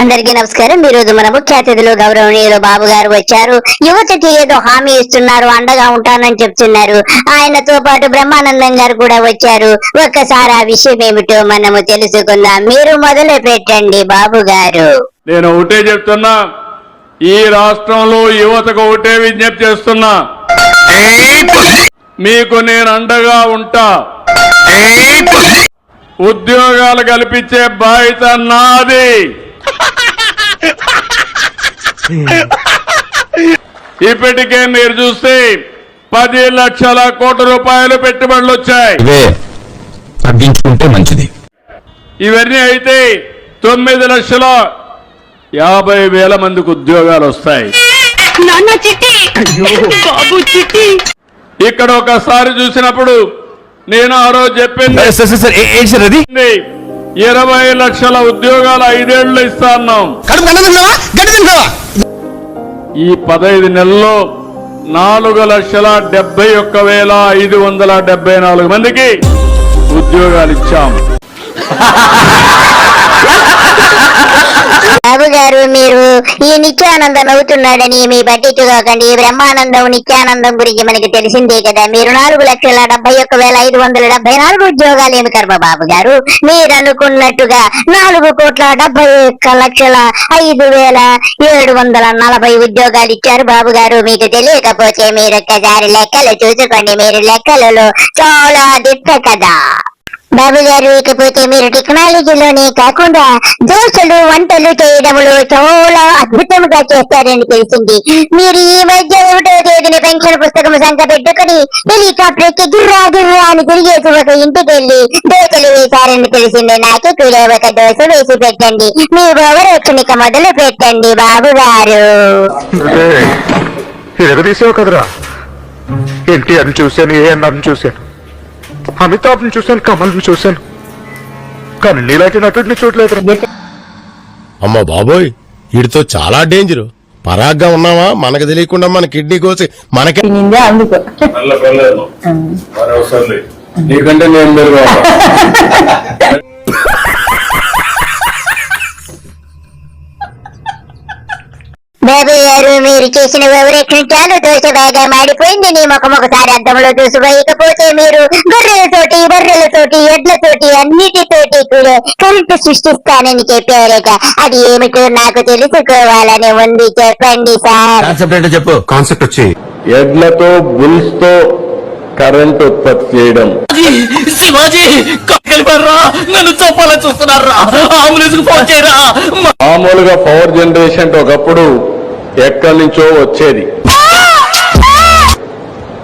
అందరికీ నమస్కారం. ఈ రోజు మన ముఖ్య అతిథులు గౌరవనీయులు బాబు గారు వచ్చారు. యువతకి ఏదో హామీ ఇస్తున్నారు, అండగా ఉంటానని చెప్తున్నారు. ఆయనతో పాటు బ్రహ్మానందం గారు కూడా వచ్చారు. ఒక్కసారి ఆ విషయం ఏమిటో మనము తెలుసుకుందాం. మీరు మొదలు పెట్టండి బాబు గారు. నేను ఒకటే చెప్తున్నా, ఈ రాష్ట్రంలో యువతకు ఒకటే విజ్ఞప్తి చేస్తున్నా, మీకు నేను అండగా ఉంటా. ఉద్యోగాలు కల్పించే బాధ్యత నాది. ఇప్పటికే మీరు చూస్తే 10 లక్షల కోట్ల రూపాయలు పెట్టుబడులు వచ్చాయి. తగ్గించుకుంటే మంచిది. ఇవన్నీ అయితే 9,50,000 మందికి ఉద్యోగాలు వస్తాయి. ఇక్కడ ఒకసారి చూసినప్పుడు నేను ఆ రోజు చెప్పింది 20 లక్షల ఉద్యోగాలు 5 ఏళ్లు ఇస్తా అన్నాం. ఈ 15 నెలల్లో 4,71,574 మందికి ఉద్యోగాలు ఇచ్చాం. బాబు గారు, మీరు ఈ నిత్యానందం అవుతున్నాడని మీ పట్టించుకోకండి. బ్రహ్మానందం నిత్యానందం గురించి మనకి తెలిసిందే కదా. మీరు 4,71,574 ఉద్యోగాలు ఏమి కర్మ బాబు గారు. మీరు అనుకున్నట్టుగా 4,71,5,740 ఉద్యోగాలు ఇచ్చారు బాబు గారు. మీకు తెలియకపోతే మీరు ఒక్కసారి లెక్కలు చూసుకోండి. మీరు లెక్కలలో చాలా దిట్ట కదా బాబు గారు. ఇకపోతే మీరు టెక్నాలజీలోనే కాకుండా దోశలు వంటలు చేయడంలో చాలా అద్భుతంగా చేస్తారని తెలిసింది. మీరు ఈ మధ్య 1వ తేదీన పెన్షన్ పుస్తకం సంఖ్య పెట్టుకుని హెలికాప్టర్ కి గిర్రా గిర్రా అని తిరిగేసి ఒక ఇంటికి వెళ్ళి దోశలు వేశారని తెలిసింది. నాకే కూడా ఒక దోశ వేసి పెట్టండి. మీ ఓవరాక్షనిక మొదలు పెట్టండి బాబు గారు. ఎగదీసావు కదరా. ఎన్టీఆర్ని చూశాను, ఏఎన్ఆర్ని చూశాను, అమితాబ్ని చూశాను, కమల్ని చూశాను, కానీ నీలాంటి నటుడిని చూడలేదు. అమ్మ బాబోయ్, వీడితో చాలా డేంజర్. పరాగ్గా ఉన్నావా, మనకు తెలియకుండా మన కిడ్నీ కోసి మనకే. నీకంటే నేను మెరుగు. బాబు గారు, మీరు చేసిన వివరక్షణ చాలు. దోశ బాగా మాడిపోయింది. నీ ముఖం ఒకసారి అద్దంలో చూసుకోకపోతే మీరు బర్రెలతోటి ఎడ్లతోటి అన్నిటితోటి కూడా కరెంటు సృష్టిస్తానని చెప్పారట. అది ఏమిటో నాకు తెలుసుకోవాలని ఉంది. చెప్పండి సార్. కాన్సెప్ట్ ఏంటో చెప్పు. కాన్సెప్ట్ వచ్చి ఎడ్లతో బుల్స్ తో కరెంట్ ఉత్పత్తి చేయడం. శివాజీ నన్ను చంపాలని చూస్తున్నారా? అంబులెన్స్ ఫోన్ చేయరా. మామూలుగా పవర్ జనరేషన్ ఒకప్పుడు ఎక్కడి నుంచో వచ్చేది,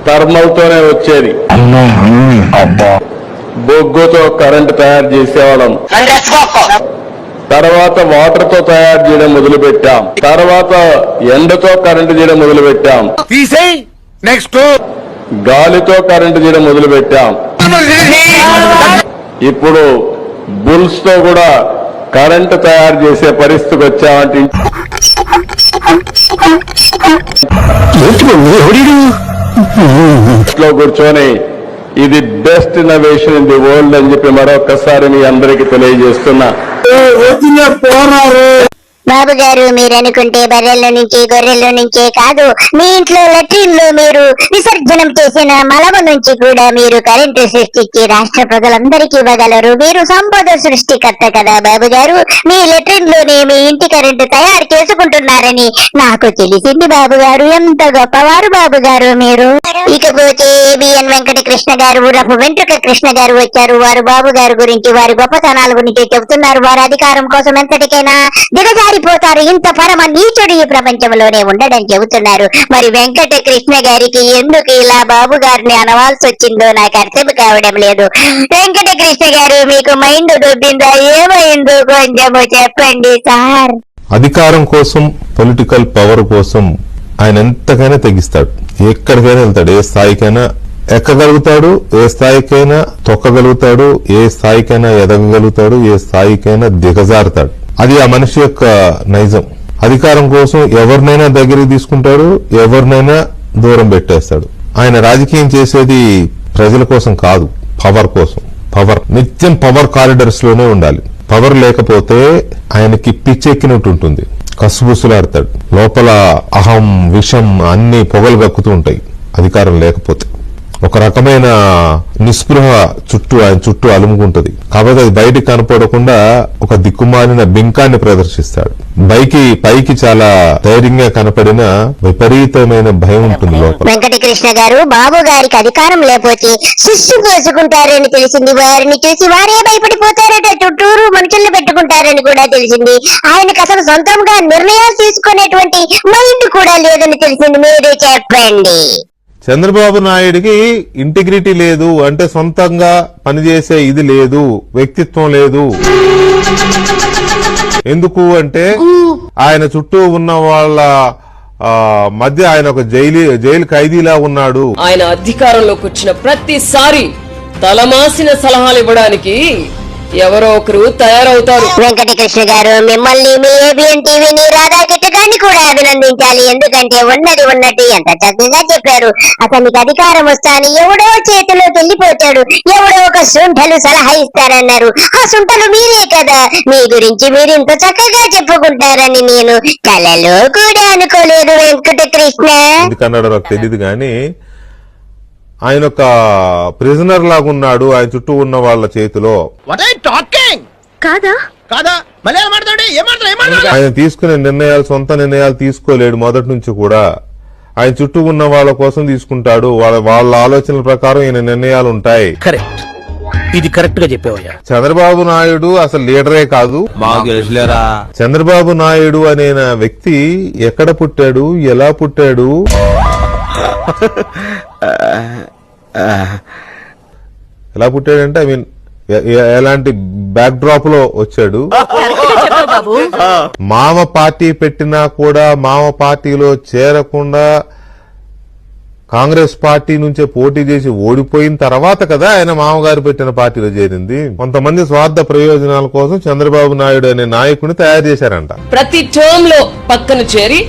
థర్మల్ తోనే వచ్చేది. బొగ్గుతో కరెంట్ తయారు చేసేవాళ్ళం. తర్వాత వాటర్ తో తయారు చేయడం మొదలు పెట్టాం. తర్వాత ఎండతో కరెంట్ చేయడం మొదలు పెట్టాం. నెక్స్ట్ గాలితో కరెంట్ చేయడం మొదలు పెట్టాం. ఇప్పుడు బుల్స్ తో కూడా కరెంట్ తయారు చేసే పరిస్థితికి వచ్చామంటే ఇంట్లో కూర్చొని ఇది best innovation in the world అని చెప్పి మరొకసారి మీ అందరికీ తెలియజేస్తున్నా. బాబు గారు, మీరు అనుకుంటే బర్రెల నుంచి గొర్రెల నుంచే కాదు, మీ ఇంట్లో లెట్రిన్ లో మీరు విసర్జనం చేసిన మలము నుంచి కూడా మీరు కరెంటు సృష్టించి రాష్ట్ర ప్రజలందరికీ ఇవ్వగలరు. మీరు సంపద సృష్టికర్త కదా బాబు గారు. మీ లెట్రిన్ లోనే మీ ఇంటి కరెంటు తయారు చేసుకుంటున్నారని నాకు తెలిసింది బాబు గారు. ఎంత గొప్పవారు బాబు గారు మీరు. ఇకపోతే బిఎన్ వెంకట కృష్ణ గారు, రఫు వెంట్రుక కృష్ణ గారు వచ్చారు. వారు బాబు గారి గురించి, వారి గొప్పతనాల గురించి చెబుతున్నారు. వారు అధికారం కోసం ఎంతటికైనా దిగజారిపోతారు. ఇంత పరమ నీచుడు ఈ ప్రపంచంలోనే ఉండడని చెబుతున్నారు. మరి వెంకట కృష్ణ గారికి ఎందుకు ఇలా బాబు గారిని అనవాల్సి వచ్చిందో నాకు అర్థం కావడం లేదు. వెంకట కృష్ణ గారు, మీకు మైండ్ దొబ్బిందా? ఏమైందో కొంచెము చెప్పండి సార్. అధికారం కోసం, పొలిటికల్ పవర్ కోసం ఆయన ఎంతకైనా తెగిస్తాడు. ఎక్కడికైనా వెళ్తాడు. ఏ స్థాయికైనా ఎక్కగలుగుతాడు, ఏ స్థాయికైనా తొక్కగలుగుతాడు, ఏ స్థాయికైనా ఎదగగలుగుతాడు, ఏ స్థాయికైనా దిగజారుతాడు. అది ఆ మనిషి యొక్క నైజం. అధికారం కోసం ఎవరినైనా దగ్గరికి తీసుకుంటాడు, ఎవరినైనా దూరం పెట్టేస్తాడు. ఆయన రాజకీయం చేసేది ప్రజల కోసం కాదు, పవర్ కోసం. పవర్ నిత్యం పవర్ కారిడర్స్ లోనే ఉండాలి. పవర్ లేకపోతే ఆయనకి పిచ్చెక్కినట్టు ఉంటుంది, కసుబుసులాడతాడు, లోపల అహం విషం అన్ని పొగలు గక్కుతూ ఉంటాయి అధికారం లేకపోతే. ఒక రకమైన నిస్పృహ ఆయన చుట్టూ అలుముకుంటది. కాబట్టి అది బయటికి కనపడకుండా ఒక దిక్కుమాలిన బింకాన్ని ప్రదర్శిస్తాడు. పైకి చాలా ధైర్యంగా కనపడిన విపరీతమైన భయం ఉంటుంది లోపల. వెంకటకృష్ణ గారు, బాబు గారికి అధికారం లేకపోతే శిస్సు పోసుకుంటారని తెలిసింది. వారిని చూసి వారే భయపడిపోతారట, చుట్టూరు మనుషుల్ని పెట్టుకుంటారని కూడా తెలిసింది. ఆయనకు అసలు సొంతంగా నిర్ణయాలు తీసుకునేటువంటి మైండ్ కూడా లేదని తెలిసింది. మీరే చెప్పండి. చంద్రబాబు నాయుడికి ఇంటిగ్రిటీ లేదు, అంటే సొంతంగా పనిచేసే ఇది లేదు, వ్యక్తిత్వం లేదు. ఎందుకు అంటే ఆయన చుట్టూ ఉన్న వాళ్ళ మధ్య ఆయన ఒక జైలు ఖైదీలా ఉన్నాడు. ఆయన అధికారంలోకి వచ్చిన ప్రతిసారి తలమాసిన సలహాలు ఇవ్వడానికి ఎవరో ఒకరు తయారవుతారు. వెంకటకృష్ణ గారు, మిమ్మల్ని మీ ఏబిఎన్ టీవీని రాధాకిట్ట గారిని కూడా అభినందించాలి. ఎందుకంటే ఉన్నది ఉన్నట్టు ఎంత చక్కగా చెప్పారు. అతనికి అధికారం వస్తాని ఎవడో చేతిలోకి వెళ్ళిపోతాడు, ఎవడో ఒక శుంఠలు సలహా ఇస్తారన్నారు. ఆ శుంఠలు మీరే కదా. మీ గురించి మీరు ఇంత చక్కగా చెప్పుకుంటారని నేను కలలో కూడా అనుకోలేదు వెంకటకృష్ణ. ఎందుకన్నాడో నాకు తెలియదు కానీ ఆయన ఒక ప్రిజనర్ లాగా ఉన్నాడు ఆయన చుట్టూ ఉన్న వాళ్ళ చేతిలో. ఆయన తీసుకునే నిర్ణయాలు సొంత నిర్ణయాలు తీసుకోలేడు మొదటి నుంచి కూడా. ఆయన చుట్టూ ఉన్న వాళ్ళ కోసం తీసుకుంటాడు. వాళ్ళ ఆలోచనల ప్రకారం ఈయన నిర్ణయాలు ఉంటాయి. కరెక్ట్, ఇది కరెక్ట్ గా చెప్పావయ్యా. చంద్రబాబు నాయుడు అసలు లీడరే కాదు. చంద్రబాబు నాయుడు అనే వ్యక్తి ఎక్కడ పుట్టాడు, ఎలా పుట్టాడు, ఎలా పుట్టాడంటే ఐ మీన్ ఎలాంటి బ్యాక్ డ్రాప్ లో వచ్చాడు. మామ పార్టీ పెట్టినా కూడా మామ పార్టీలో చేరకుండా కాంగ్రెస్ పార్టీ నుంచే పోటీ చేసి ఓడిపోయిన తర్వాత కదా ఆయన మామగారు పెట్టిన పార్టీలో చేరింది. కొంతమంది స్వార్థ ప్రయోజనాల కోసం చంద్రబాబు నాయుడు అనే నాయకుడిని తయారు చేశారంట. ప్రతి టర్మ్ లో పక్కన చేరి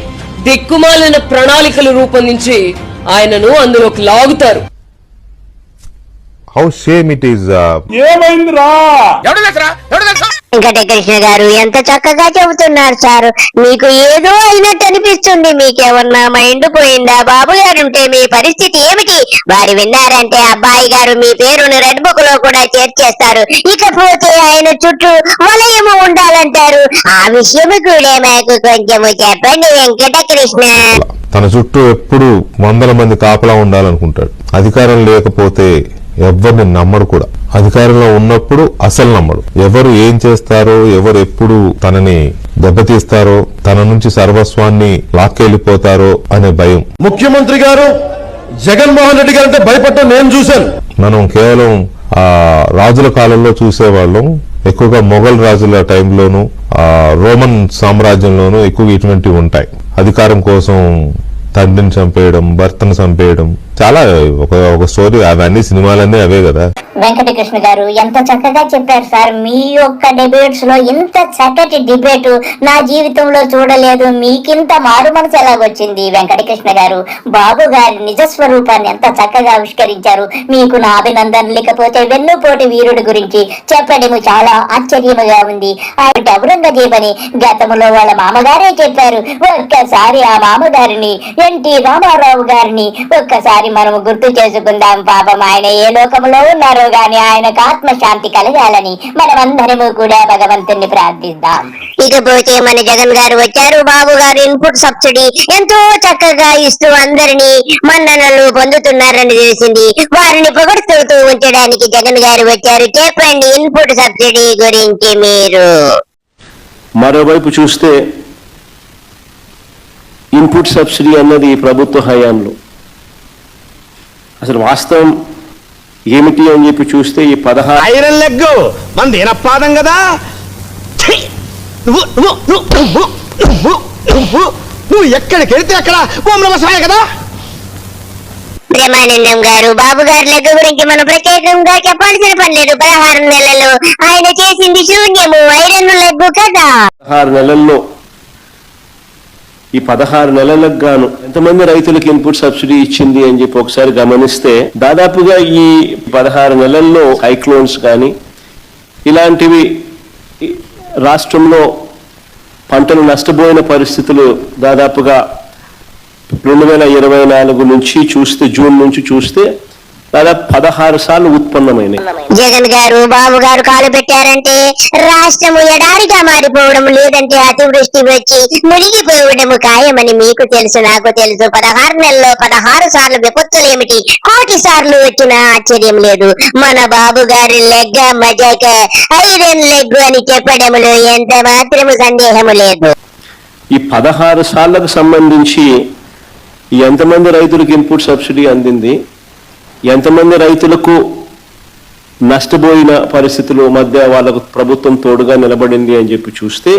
దిక్కుమాలిన ప్రణాళికలు రూపొందించి ఆయనను అందులోకి లాగుతారు. How shame it is. Venkatakrishna గారు, ఎంత చక్కగా చెబుతున్నారు సార్. మీకు ఏదో అయినట్టు అనిపిస్తుంది. మీకేమన్నా మైండ్ పోయిందా? బాబు గారు ఉంటే మీ పరిస్థితి ఏమిటి? వారు విన్నారంటే అబ్బాయి గారు మీ పేరును రెడ్ బుక్ లో కూడా చేర్చేస్తారు. ఇకపోతే ఆయన చుట్టూ వలయము ఉండాలంటారు. ఆ విషయం కూడా మాకు కొంచెము చెప్పండి వెంకటకృష్ణ. తన చుట్టూ ఎప్పుడు 100 మంది కాపలా ఉండాలనుకుంటాడు. అధికారం లేకపోతే ఎవరిని నమ్మడు కూడా. అధికారంలో ఉన్నప్పుడు అసలు నమ్మడు. ఎవరు ఏం చేస్తారో, ఎవరు ఎప్పుడు తనని దెబ్బతీస్తారో, తన నుంచి సర్వస్వాన్ని లాక్కెళ్లిపోతారో అనే భయం. ముఖ్యమంత్రి గారు జగన్మోహన్ రెడ్డి గారంటే భయపడటం నేను చూశాను. మనం కేవలం రాజుల కాలంలో చూసేవాళ్ళం. ఎక్కువగా మొఘల్ రాజుల టైంలోను, రోమన్ సామ్రాజ్యంలోనూ ఎక్కువగా ఇటువంటివి ఉంటాయి. అధికారం కోసం తండ్రిని చంపేయడం, భర్తను చంపేయడం, చాలా ఒక స్టోరీ. అవన్నీ సినిమాలన్నీ అవే కదా. వెంకటకృష్ణ గారు, ఎంత చక్కగా చెప్పారు సార్. మీ యొక్క డిబేట్స్ లో ఇంత చక్కటి డిబేట్ నా జీవితంలో చూడలేదు. మీకింత మారు మనసు ఎలాగొచ్చింది వెంకటకృష్ణ గారు? బాబు గారి నిజస్వరూపాన్ని ఎంత చక్కగా ఆవిష్కరించారు. మీకు నా అభినందనలు. లేకపోతే వెన్నుపోటు వీరుడి గురించి చెప్పడము చాలా ఆశ్చర్యముగా ఉంది. ఆయన ఔరంగజేబు అని గతంలో వాళ్ళ మామగారే చెప్పారు. ఒక్కసారి ఆ మామగారిని ఎన్టీ రామారావు గారిని ఒక్కసారి మనము గుర్తు చేసుకుందాం. పాపం ఆయన ఏ లోకంలో ఉన్నారో గాని ఆయనకు ఆత్మశాంతి కలగాలని మనమందరము కూడా భగవంతుని ప్రార్థిద్దాం. ఇకపోతే మన జగన్ గారు వచ్చారు. బాబు గారు ఇన్పుట్ సబ్సిడీ ఎంతో చక్కగా ఇస్తూ అందరినీ మన్ననలు పొందుతున్నారని తెలిసింది. వారిని పొగడుతూ ఉంచడానికి జగన్ గారు వచ్చారు. చెప్పండి ఇన్పుట్ సబ్సిడీ గురించి మీరు. మరోవైపు చూస్తే ఇన్పుట్ సబ్సిడీ అన్నది ప్రభుత్వ హయాంలో అసలు వాస్తవం ఏమిటి అని చెప్పి చూస్తే ఈ 16 ఐరన్ లెగ్ మన దీనపాదం కదా. నువ్వు ఎక్కడికి వెళ్తే అక్కడ ఓం నమః శివాయ కదా. బ్రహ్మానందం గారు, బాబు గారి లెక్క గురించి మనం ప్రత్యేకంగా చెప్పాల్సిన పని లేదు. 16 నెలలు ఆయన చేసింది శూన్యము, ఐరన్ లెగ్ కదా. 16 నెలల్లో ఈ 16 నెలలకు గాను ఎంతమంది రైతులకు ఇన్పుట్ సబ్సిడీ ఇచ్చింది అని చెప్పి ఒకసారి గమనిస్తే దాదాపుగా ఈ 16 నెలల్లో సైక్లోన్స్ కానీ ఇలాంటివి ఈ రాష్ట్రంలో పంటలు నష్టపోయిన పరిస్థితులు దాదాపుగా 2024 నుంచి చూస్తే, జూన్ నుంచి చూస్తే దాదాపు 16 సార్లు ఉత్పన్నమైనవి. జగన్ గారు బాబు గారు కాలు పెట్టారంటే రాష్ట్రము ఎడారిగా మారిపోవడం, లేదంటే అతివృష్టి వచ్చి మునిగిపోవడము ఖాయమని మీకు తెలుసు, నాకు తెలుసు. 16 నెలల్లో 16 సార్లు విపత్తులేమిటి, 1,000,000 సార్లు వచ్చినా ఆశ్చర్యం లేదు. మన బాబు గారి లెగ్గ మజాక ఐరన్ లెగ్ అని చెప్పడములో ఎంత మాత్రము సందేహము లేదు. ఈ 16 సార్లకు సంబంధించి ఎంతమంది రైతులకు ఇన్పుట్ సబ్సిడీ అందింది, ఎంతమంది రైతులకు నష్టపోయిన పరిస్థితుల మధ్య వాళ్ళకు ప్రభుత్వం తోడుగా నిలబడింది అని చెప్పి చూస్తే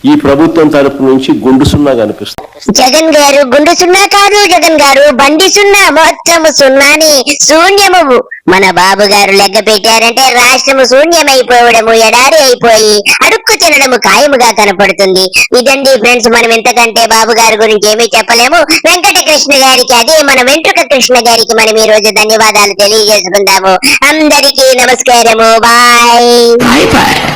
ఈ ప్రభుత్వం తరపు నుంచి గుండు సున్నా కనిపిస్తుంది. జగన్ గారు గుండు సున్నా కాదు, జగన్ గారు బండి సున్నా, మొత్తము సున్నాని శూన్యము. మన బాబు గారు లెక్క పెట్టారంటే రాష్ట్రము శూన్యమైపోవడము, ఎడారి అయిపోయి అడుక్కు తినడము ఖాయముగా కనపడుతుంది. ఇదండి ఫ్రెండ్స్, మనం ఎంతకంటే బాబు గారి గురించి ఏమీ చెప్పలేము. వెంకటకృష్ణ గారికి, అదే మన వెంట్రుక కృష్ణ గారికి మనం ఈ రోజు ధన్యవాదాలు తెలియజేసుకుందాము. అందరికీ నమస్కారము. బాయ్.